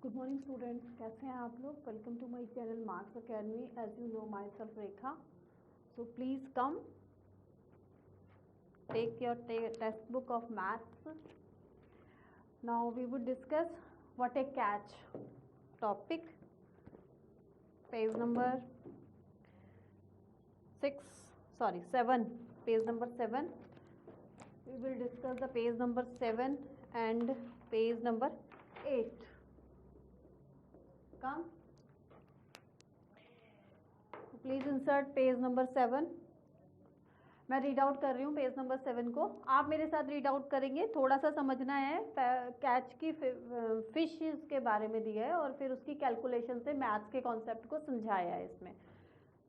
Good morning students, कैसे हैं आप लोग। Welcome to my channel Marks Academy. As you know myself Rekha, so please come take your text book of maths. Now we would discuss what a catch topic. Page number 7, page number 7. we will discuss the page number 7 and page number 8. Come, please insert page number 7. मैं read out कर रही हूँ page number 7 को, आप मेरे साथ read out करेंगे. थोड़ा सा समझना है. कैच की फिश के बारे में दिया है और फिर उसकी कैलकुलेशन से मैथ्स के कॉन्सेप्ट को समझाया है इसमें.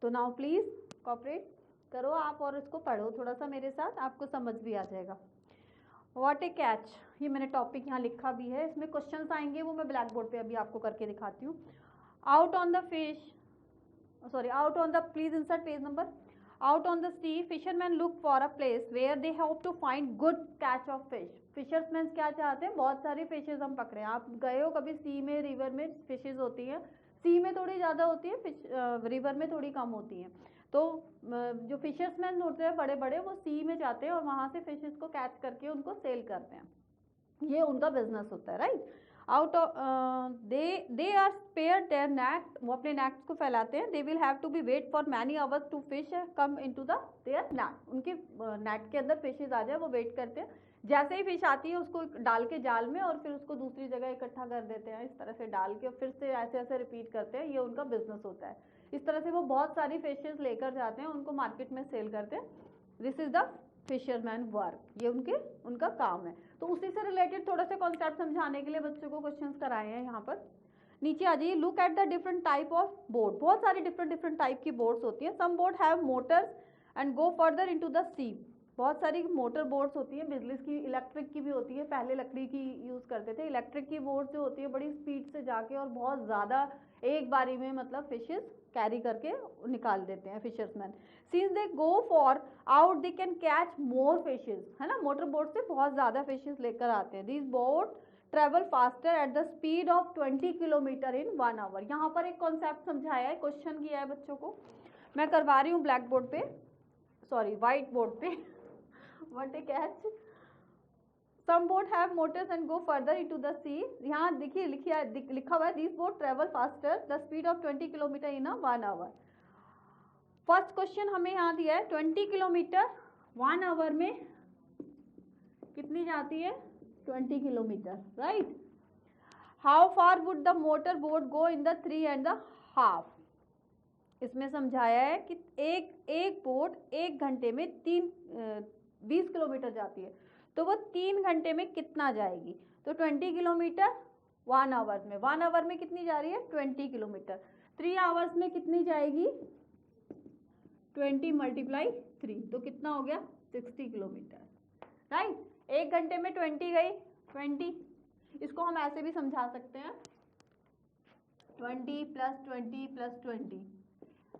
तो नाउ प्लीज कोऑपरेट करो आप और इसको पढ़ो थोड़ा सा मेरे साथ, आपको समझ भी आ जाएगा. व्हाट ए कैच, ये मैंने टॉपिक यहाँ लिखा भी है. इसमें क्वेश्चंस आएंगे, वो मैं ब्लैक बोर्ड पे अभी आपको करके दिखाती हूँ. Out on the please insert page number. Out on the sea fisherman look for a place where they hope to find good catch of fish. Fishermen क्या चाहते हैं, बहुत सारी फिशेज हम पकड़े. आप गए हो कभी सी में, रिवर में फिशेज होती हैं. सी में थोड़ी ज़्यादा होती है, रिवर में थोड़ी कम होती हैं. तो जो फिशर्समैन होते हैं बड़े बड़े, वो सी में जाते हैं और वहाँ से फिशेस को कैच करके उनको सेल करते हैं. ये उनका बिजनेस होता है, right. Out of they are spare their net, वो अपने नेट्स को फैलाते हैं. They will have to be wait for many hours to fish come into the their net. उनके नेट के अंदर फिशेज आ जाए, वो वेट करते हैं. जैसे ही फिश आती है उसको डाल के जाल में और फिर उसको दूसरी जगह इकट्ठा कर देते हैं. इस तरह से डाल के फिर से ऐसे ऐसे रिपीट करते हैं. ये उनका बिजनेस होता है. इस तरह से वो बहुत सारी फिशेज लेकर जाते हैं, उनको मार्केट में सेल करते हैं. This is the fisherman work, ये उनका काम है. तो उसी से रिलेटेड थोड़ा सा कॉन्सेप्ट समझाने के लिए बच्चों को क्वेश्चंस कराए हैं. यहाँ पर नीचे आ जाइए. Look at the different type of boat. बहुत सारी डिफरेंट टाइप की बोट्स होती हैं. Some boat have motors and go further into the sea. बहुत सारी मोटर बोट्स होती है, बिजली की, इलेक्ट्रिक की भी होती है. पहले लकड़ी की यूज करते थे. इलेक्ट्रिक की बोट जो होती है बड़ी स्पीड से जाके और बहुत ज्यादा एक बारी में मतलब फिशेस कैरी करके निकाल देते हैं fishermen. Since they go for out they can catch more fishes, है ना. मोटर बोट से बहुत ज्यादा फिशेस लेकर आते हैं. This boat travel faster at the speed of 20 kilometre in 1 hour. यहाँ पर एक कॉन्सेप्ट समझाया है, क्वेश्चन किया है बच्चों को. मैं करवा रही हूँ ब्लैक बोर्ड पे, सॉरी व्हाइट बोर्ड पे. What a catch. Some boat have motors and go further into the sea. यहाँ देखिए लिखा हुआ है this boat travel faster the speed of 20 kilometre in 1 hour. First question हमें यहाँ दिया है 20 किलोमीटर 1 आवर में कितनी जाती है, 20 kilometre, right. How far would the motor boat go in the 3 and the half. इसमें समझाया है कि एक बोट 1 घंटे में 20 किलोमीटर जाती है, तो वो 3 घंटे में कितना जाएगी. तो 20 किलोमीटर 1 आवर्स में, 1 आवर में कितनी जा रही है, 20 किलोमीटर. 3 आवर्स में कितनी जाएगी, 20 × 3, तो कितना हो गया, 60 किलोमीटर, राइट. 1 घंटे में 20 गई, 20. इसको हम ऐसे भी समझा सकते हैं 20 + 20 + 20.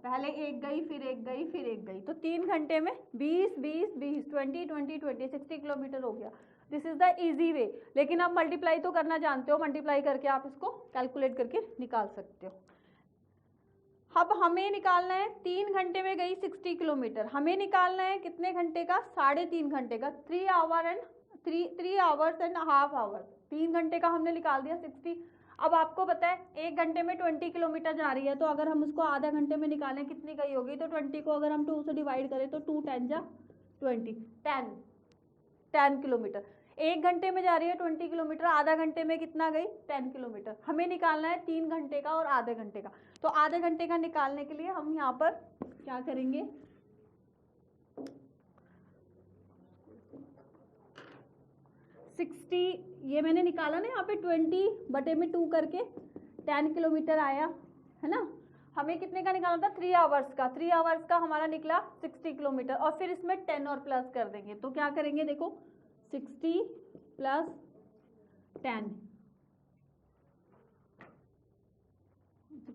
पहले एक गई, फिर एक गई, फिर एक गई, तो 3 घंटे में 20 20 20 20 20 20 60 किलोमीटर हो गया. This is the easy way. लेकिन आप मल्टीप्लाई तो करना जानते हो, मल्टीप्लाई करके आप इसको कैलकुलेट करके निकाल सकते हो. अब हमें निकालना है 3 घंटे में गई 60 किलोमीटर. हमें निकालना है कितने घंटे का, 3.5 घंटे का. 3 आवर्स एंड हाफ आवर्स. 3 घंटे का हमने निकाल दिया 60. अब आपको पता है 1 घंटे में 20 किलोमीटर जा रही है, तो अगर हम उसको आधा घंटे में निकालें कितनी गई होगी, तो 20 को अगर हम 2 से डिवाइड करें तो 2 10 जा 20, 10 किलोमीटर. 1 घंटे में जा रही है 20 किलोमीटर, आधा घंटे में कितना गई, 10 किलोमीटर. हमें निकालना है 3 घंटे का और आधे घंटे का. तो आधे घंटे का निकालने के लिए हम यहाँ पर क्या करेंगे, ये मैंने निकाला ना यहाँ पे 20/2 करके 10 किलोमीटर आया, है ना. हमें कितने का निकालना था, 3 आवर्स का. 3 आवर्स का हमारा निकला 60 किलोमीटर. और फिर इसमें 10 और प्लस कर देंगे. तो क्या करेंगे, देखो 60 + 10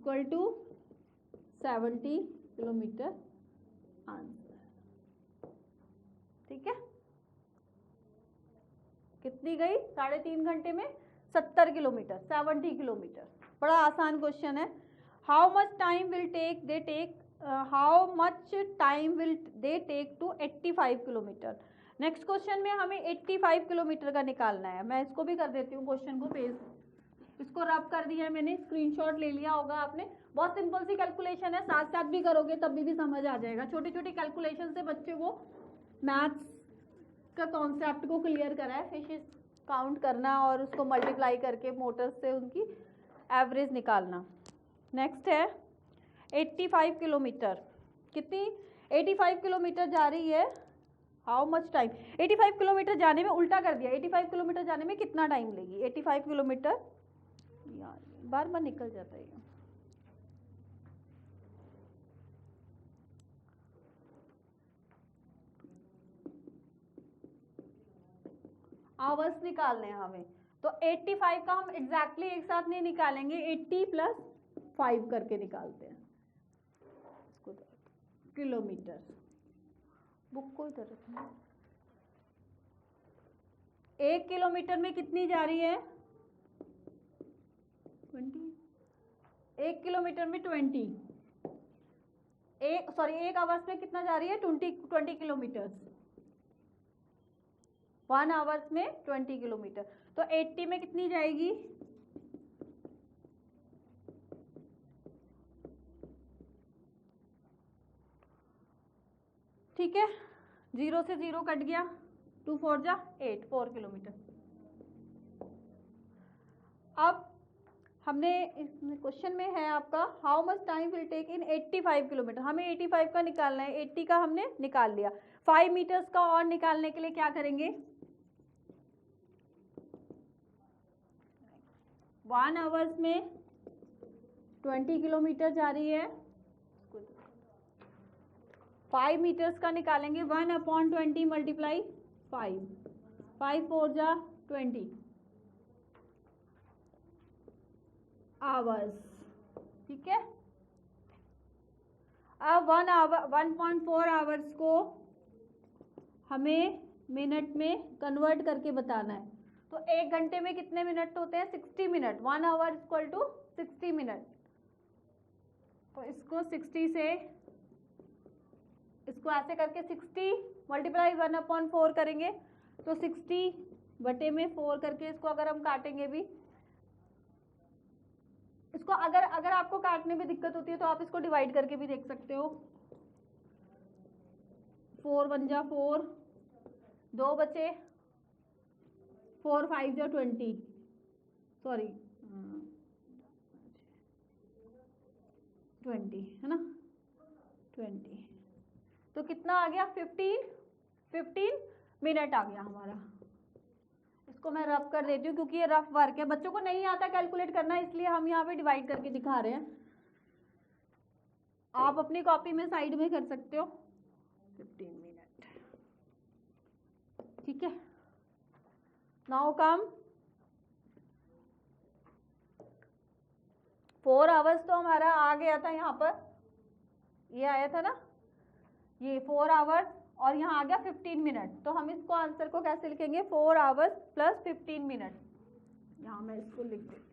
= 70 किलोमीटर आंसर. ठीक है. कितनी गई, 3.5 घंटे में 70 किलोमीटर, 70 किलोमीटर। बड़ा आसान क्वेश्चन है। How much time will they take to 85 kilometre. Next question में हमें 85 किलोमीटर का निकालना है। मैं इसको भी कर देती हूँ क्वेश्चन को पेज, इसको रब कर दिया है मैंने, स्क्रीनशॉट ले लिया होगा आपने। बहुत सिंपल सी कैलकुलेशन है, साथ साथ भी करोगे तब भी समझ आ जाएगा। छोटी छोटी कैलकुलेशन से बच्चे को मैथ्स का कॉन्सेप्ट को क्लियर करा है। फिशेस काउंट करना और उसको मल्टीप्लाई करके मोटर से उनकी एवरेज निकालना। नेक्स्ट है 85 किलोमीटर। कितनी 85 किलोमीटर जा रही है, हाउ मच टाइम। 85 किलोमीटर जाने में, उल्टा कर दिया, 85 किलोमीटर जाने में कितना टाइम लेगी। 85 किलोमीटर यार बार बार निकल जाता है ये। आवर्स निकालने हैं हमें, तो 85 का हम एग्जैक्टली एक साथ नहीं निकालेंगे, 80 + 5 करके निकालते हैं किलोमीटर। बुक को इधर रखना। 1 किलोमीटर में कितनी जा रही है 20। 1 किलोमीटर में 20, एक आवर्स में कितना जा रही है 20 किलोमीटर। 1 आवर्स में 20 किलोमीटर, तो 80 में कितनी जाएगी, ठीक है। 0 से 0 कट गया, 2 4 जा 8, 4 किलोमीटर। अब हमने इस क्वेश्चन में है आपका how much time will take in 85 kilometre. हमें 85 का निकालना है, 80 का हमने निकाल लिया। 5 मीटर्स का और निकालने के लिए क्या करेंगे, 1 आवर्स में 20 किलोमीटर जा रही है, 5 मीटर्स का निकालेंगे, 1/20 मल्टीप्लाई 5, 5 4 जा 20 आवर्स, ठीक है। अब 1.4 आवर्स को हमें मिनट में कन्वर्ट करके बताना है। तो 1 घंटे में कितने मिनट होते हैं, 60 minute. 1 hour equal to 60 minute. तो इसको 60 से, इसको ऐसे करके 60 मल्टीप्लाई 1/4 करेंगे, तो 60/4 करके इसको अगर हम काटेंगे भी, इसको अगर आपको काटने में दिक्कत होती है तो आप इसको डिवाइड करके भी देख सकते हो। 4 1 जा 4, 2 बचे, 4 5 जा 20, सॉरी 20 है ना, 20। तो कितना आ गया 15 मिनट आ गया हमारा। इसको मैं रफ कर देती हूँ क्योंकि ये रफ वर्क है, बच्चों को नहीं आता कैलकुलेट करना, इसलिए हम यहाँ पे डिवाइड करके दिखा रहे हैं। आप अपनी कॉपी में साइड में कर सकते हो 15 मिनट, ठीक है। नाउ कम 4 आवर्स तो हमारा आ गया था यहाँ पर, ये आया था ना, ये 4 आवर्स और यहाँ आ गया 15 मिनट। तो हम इसको आंसर को कैसे लिखेंगे, 4 आवर्स + 15 मिनट। यहाँ मैं इसको लिख देती हूँ,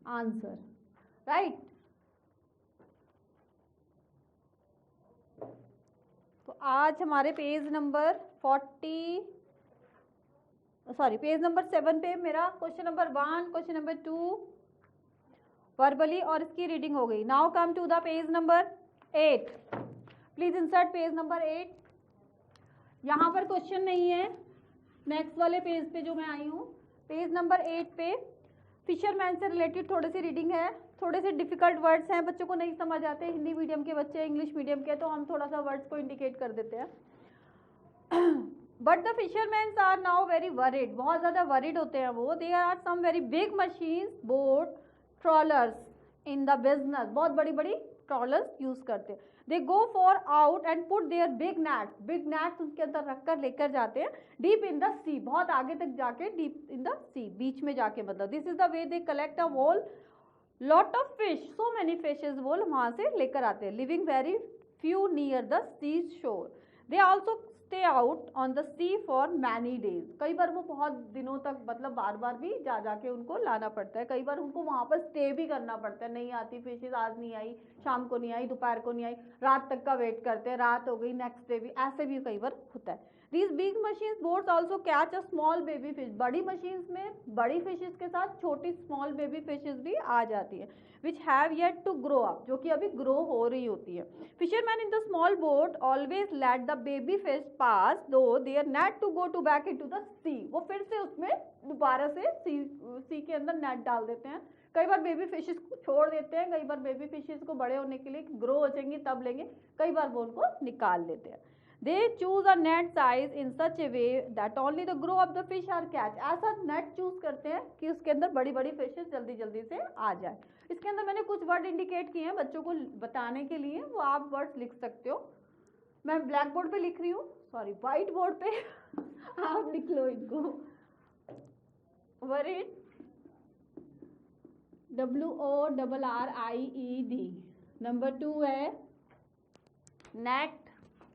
आंसर राइट। तो आज हमारे पेज नंबर 7 पे मेरा question number 1, question number 2 verbally और इसकी रीडिंग हो गई। Now come to the page number 8। Please insert page number 8। यहाँ पर क्वेश्चन नहीं है, नेक्स्ट वाले पेज पे जो मैं आई हूँ, पेज नंबर 8 पे फिशरमैन से रिलेटेड थोड़ी सी रीडिंग है। थोड़े से डिफिकल्ट वर्ड्स हैं, बच्चों को नहीं समझ आते, हिंदी मीडियम के बच्चे, इंग्लिश मीडियम के, तो हम थोड़ा सा वर्ड्स को इंडिकेट कर देते हैं। But the fishermans are now very worried, बहुत ज़्यादा वरीड होते हैं वो। There are some very big machines, boat, trawlers in the business, बहुत बड़ी बड़ी ट्रॉलर्स यूज करते हैं। They go for out and put their big nets उनके अंदर रखकर लेकर जाते हैं डीप इन द सी, बहुत आगे तक जाके डीप इन द सी, बीच में जाके, मतलब this is the way they collect a whole lot of fish, so many fishes, वो वहां से लेकर आते हैं। Living very few near the sea shore, they also stay out on the sea for many days, कई बार वो बहुत दिनों तक, मतलब बार बार भी जा जाके उनको लाना पड़ता है, कई बार उनको वहां पर स्टे भी करना पड़ता है, नहीं आती फिशेज, आज नहीं आई, शाम को नहीं आई, दोपहर को नहीं आई, रात तक का वेट करते हैं, रात हो गई, नेक्स्ट डे भी, ऐसे भी कई बार होता है। These big machines boats also catch a small baby fish, बड़ी मशीन्स में बड़ी फिशेज के साथ छोटी स्मॉल बेबी फिशेज भी आ जाती है, which have yet to grow up, जो कि अभी ग्रो हो रही होती है। Fishermen in the small boat always let the baby fish pass, though they are net to go to back into the sea, वो फिर से उसमें दोबारा से सी के अंदर नेट डाल देते हैं, कई बार बेबी फिशेस को छोड़ देते हैं, कई बार बेबी फिशेस को बड़े होने के लिए ग्रो हो जाएंगी तब लेंगे, कई बार वो उनको निकाल देते हैं। They choose a net size in such a way that only the grow of the fish are catch, ऐसा नेट चूज करते हैं कि उसके अंदर बड़ी बड़ी फिशेस जल्दी जल्दी से आ जाए। इसके अंदर मैंने कुछ वर्ड इंडिकेट किए हैं बच्चों को बताने के लिए, वो आप वर्ड्स लिख सकते हो, मैं ब्लैक बोर्ड पे लिख रही हूँ, सॉरी व्हाइट बोर्ड पे आप लिख लो इनको। Worried, WORRIED। नंबर 2 है नेट,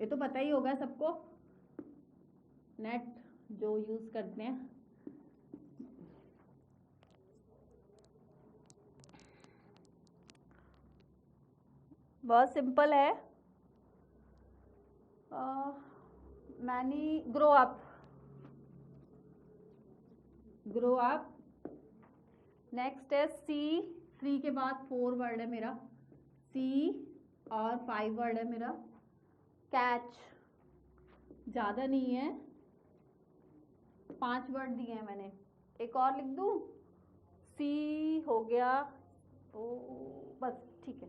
ये तो पता ही होगा सबको, नेट जो यूज करते हैं। बहुत सिंपल है, many grow up, grow up. Next है सी, 3 के बाद 4 वर्ड है मेरा, सी और 5 वर्ड है मेरा। कैच ज्यादा नहीं है, 5 वर्ड दिए हैं मैंने, एक और लिख दूं, सी हो गया तो बस ठीक है।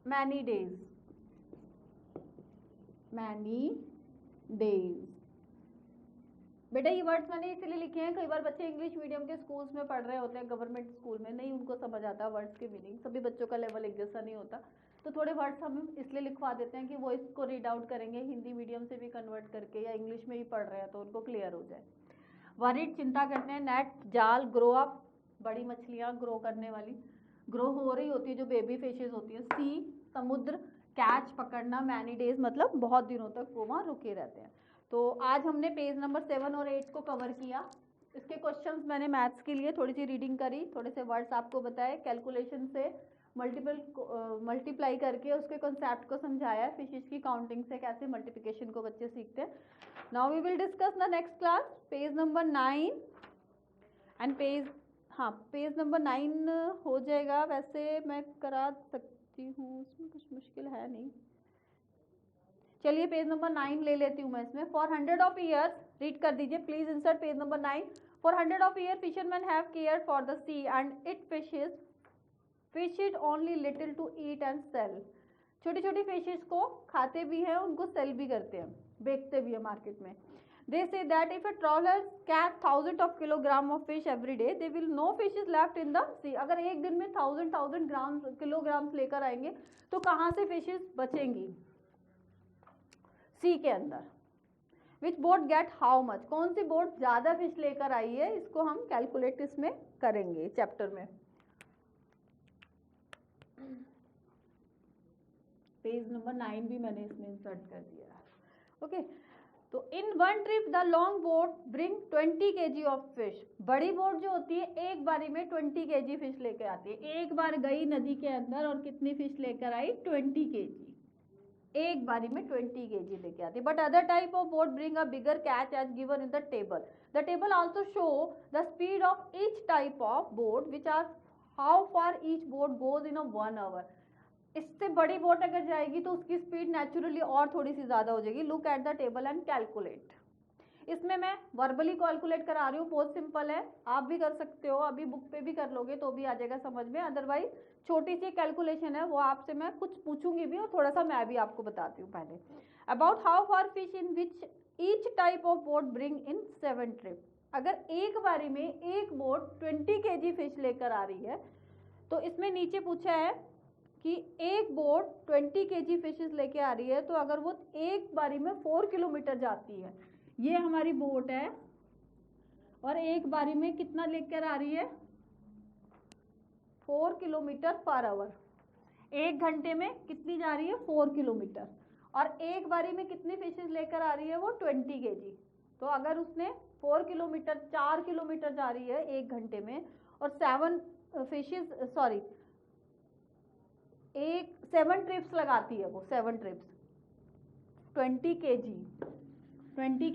मैनी डेज, मैनी डेज, बेटा ये वर्ड्स मैंने इसलिए लिखे हैं, कई बार बच्चे इंग्लिश मीडियम के स्कूल्स में पढ़ रहे होते हैं, गवर्नमेंट स्कूल में नहीं उनको समझ आता वर्ड्स के मीनिंग, सभी बच्चों का लेवल एक जैसा नहीं होता, तो थोड़े वर्ड्स हम इसलिए लिखवा देते हैं कि वो इसको रीड आउट करेंगे हिंदी मीडियम से भी कन्वर्ट करके, या इंग्लिश में ही पढ़ रहे हैं तो उनको क्लियर हो जाए। वरीड चिंता करते हैं, नेट जाल, ग्रो अप बड़ी मछलियाँ ग्रो करने वाली, ग्रो हो रही होती है जो बेबी फिशेज होती है। सी समुद्र, कैच पकड़ना, मैनी डेज मतलब बहुत दिनों तक वो वहाँ रुके रहते हैं। तो आज हमने पेज नंबर 7 और 8 को कवर किया। इसके क्वेश्चंस मैंने मैथ्स के लिए थोड़ी सी रीडिंग करी, थोड़े से वर्ड्स आपको बताए, कैलकुलेशन से मल्टीप्लाई करके उसके कॉन्सेप्ट को समझाया, फिशेज की काउंटिंग से कैसे मल्टीप्लिकेशन को बच्चे सीखते हैं। Now we will discuss the next class, page number 9 and page, हाँ पेज नंबर 9 हो जाएगा, वैसे मैं करा सकती हूँ, उसमें कुछ मुश्किल है नहीं। चलिए पेज नंबर 9 ले लेती हूँ मैं इसमें। फॉर 100 ऑफ ईयर्स, रीड कर दीजिए please, insert page number 9। For 100 of year fisherman have care for the sea and it fishes only little to eat and sell, छोटी छोटी फिशेज को खाते भी हैं, उनको सेल भी करते हैं, बेचते भी है मार्केट में। They say that if a trawler catch thousands of kilogram of fish every day, they will no fishes left in the sea. अगर एक दिन में 1000 किलोग्राम लेकर आएंगे तो कहाँ से फिशेज बचेंगी सी के अंदर। Which boat get how much, कौन सी बोट ज्यादा फिश लेकर आई है, इसको हम कैलकुलेट इसमें करेंगे चैप्टर में। पेज नंबर 9 भी मैंने इसमें इंसर्ट कर दिया है, ओके। तो in one trip the long boat bring 20 kg of fish, बड़ी बोट जो होती है एक बारी में 20 kg फिश लेकर आती है, एक बार गई नदी के अंदर और कितनी फिश लेकर आई, 20 kg, एक बारी में 20 kg लेके आती है। But other type of boat bring a bigger catch as given in the table, the table also show the speed of each type of boat which are how far each boat goes in a 1 hour. इससे बड़ी boat अगर जाएगी तो उसकी speed naturally और थोड़ी सी ज्यादा हो जाएगी। Look at the table and calculate, इसमें मैं वर्बली कैलकुलेट करा रही हूँ, बहुत सिंपल है, आप भी कर सकते हो, अभी बुक पे भी कर लोगे तो भी आ जाएगा समझ में, अदरवाइज छोटी सी कैलकुलेशन है, वो आपसे मैं कुछ पूछूंगी भी और थोड़ा सा मैं भी आपको बताती हूँ पहले। About how far fish in which each type of boat bring in 7 trip, अगर एक बारी में एक बोट 20 kg फिश लेकर आ रही है तो इसमें नीचे पूछा है कि एक बोट 20 kg फिशेस लेके आ रही है, तो अगर वो एक बारी में 4 किलोमीटर जाती है, ये हमारी बोट है और एक बारी में कितना लेकर आ रही है 4 किलोमीटर पर आवर, एक घंटे में कितनी जा रही है 4 किलोमीटर, और एक बारी में कितनी फिशेस लेकर आ रही है वो 20 kg। तो अगर उसने 4 किलोमीटर 4 किलोमीटर जा रही है एक घंटे में और 7 ट्रिप्स लगाती है, वो 7 ट्रिप्स 20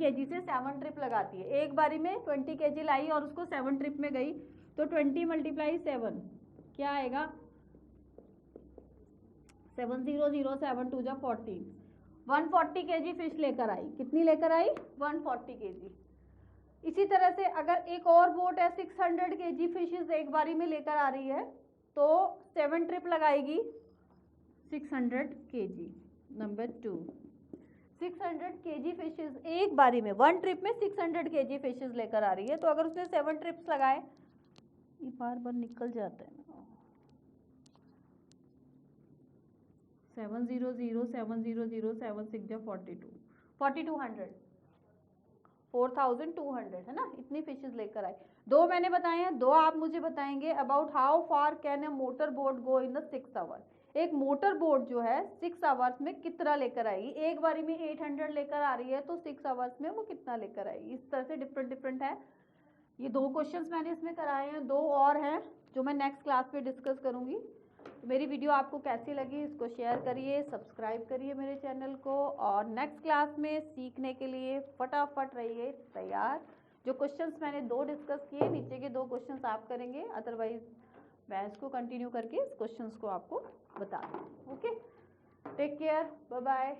kg से 7 ट्रिप लगाती है, एक बारी में 20 kg लाई और उसको 7 ट्रिप में गई, तो 20 × 7 क्या आएगा 700 2 40, 140 kg फिश लेकर आई, कितनी लेकर आई 140 kg। इसी तरह से अगर एक और बोट है 600 kg फिशेस एक बारी में लेकर आ रही है, तो 7 ट्रिप लगाएगी 600 kg। नंबर 2, 600 kg फिशेस एक बारी में 1 ट्रिप में 600 kg फिशेस लेकर आ रही है, तो अगर उसने 7 ट्रिप्स लगाए, ये बार बार निकल जाता है ना, 700 700 7 6 42 4200 4200 है ना, इतनी फिशेस लेकर आए। दो मैंने बताए हैं, दो आप मुझे बताएंगे about how far can a motor boat go in the 6 hour. एक मोटर बोट जो है 6 आवर्स में कितना लेकर आएगी, एक बारी में 800 लेकर आ रही है, तो 6 आवर्स में वो कितना लेकर आएगी। इस तरह से डिफरेंट डिफरेंट है। ये 2 क्वेश्चंस मैंने इसमें कराए हैं, 2 और हैं जो मैं नेक्स्ट क्लास में डिस्कस करूंगी। तो मेरी वीडियो आपको कैसी लगी, इसको शेयर करिए, सब्सक्राइब करिए मेरे चैनल को, और नेक्स्ट क्लास में सीखने के लिए फटाफट रहिए तैयार। जो क्वेश्चंस मैंने 2 डिस्कस किए, नीचे के 2 क्वेश्चंस आप करेंगे, अदरवाइज मैं इसको कंटिन्यू करके इस क्वेश्चंस को आपको बता दूँ। Okay, take care, bye bye.